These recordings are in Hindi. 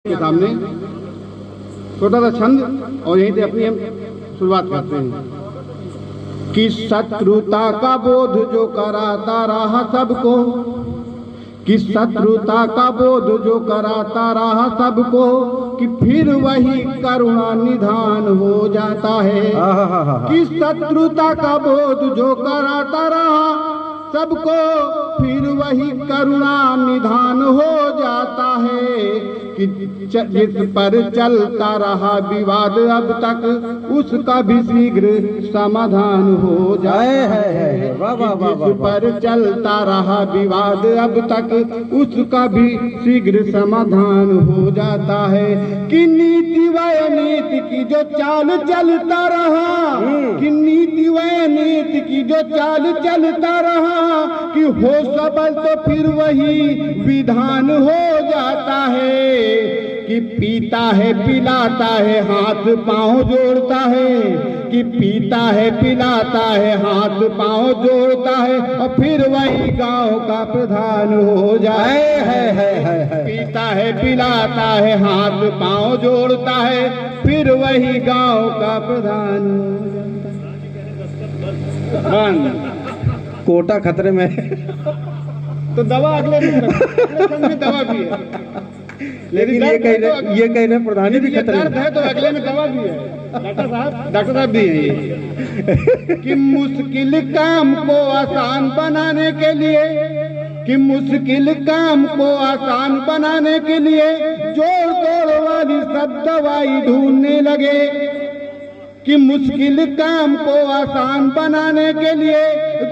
के सामने छोटा सा छंद और यहीं से अपनी हम शुरुआत करते हैं कि शत्रुता का बोध जो कराता रहा सबको, कि शत्रुता का बोध जो कराता रहा सबको, कि फिर वही करुणा निधान हो जाता है। कि शत्रुता का बोध जो कराता रहा सबको, फिर वही करुणा निधान हो जाता है। कि जिस पर चलता रहा विवाद अब तक, उसका भी शीघ्र समाधान हो जाए है। जिस पर चलता रहा विवाद अब तक, उसका भी शीघ्र समाधान हो जाता है। कि नीति व नीति की जो चाल चलता रहा, कि नीति व नीति की जो चाल चलता रहा, कि हो सबल तो फिर वही विधान हो जाता है। कि पीता है पिलाता है हाथ पांव जोड़ता है, कि पीता है पिलाता है हाथ पांव जोड़ता है, और फिर वही गांव का प्रधान हो जाए है। पीता है पिलाता है हाथ पांव जोड़ता है, फिर वही गांव का प्रधान हो जाता है। कोटा खतरे में तो दवा अगले में दवा भी है, लेकिन ये कह रहे प्रधानी भी खतरे में है, तो अगले में दवा भी है। डॉक्टर साहब भी है ये कि मुश्किल काम को आसान बनाने के लिए, कि मुश्किल काम को आसान बनाने के लिए जोड़ तोड़ वाली सब दवाई ढूंढने लगे। कि मुश्किल काम को आसान बनाने के लिए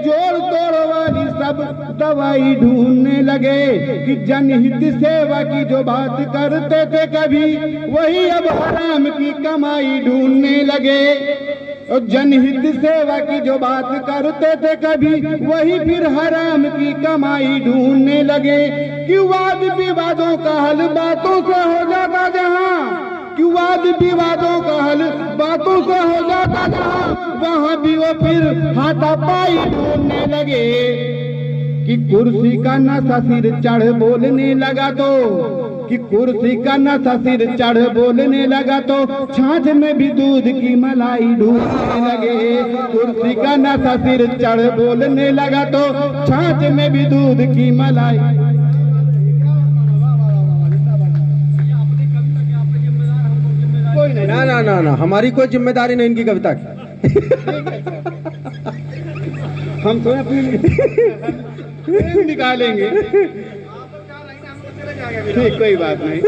जोड़ तोड़ वाली सब दवाई ढूंढने लगे। कि जनहित सेवा की जो बात करते थे कभी, वही अब हराम की कमाई ढूंढने लगे। और जनहित सेवा की जो बात करते थे कभी, वही फिर हराम की कमाई ढूंढने लगे। कि वाद विवादों का हल बातों से हो जाता जहां, कि वाद विवादों का हल बातों से हो जाता जहां, वहां भी वो फिर हाथापाई ढूंढने लगे। कि कुर्सी का नशा सिर चढ़ बोलने लगा तो, कि कुर्सी का नशा सिर चढ़ बोलने लगा तो, छाछ में भी दूध की मलाई ढूंढने लगे। कुर्सी का नशा सिर चढ़ बोलने लगा तो, छाछ में भी दूध की मलाई। ना ना ना ना, हमारी कोई जिम्मेदारी नहीं इनकी कविता की। हम तो अपनी निकालेंगे, ठीक, कोई बात नहीं।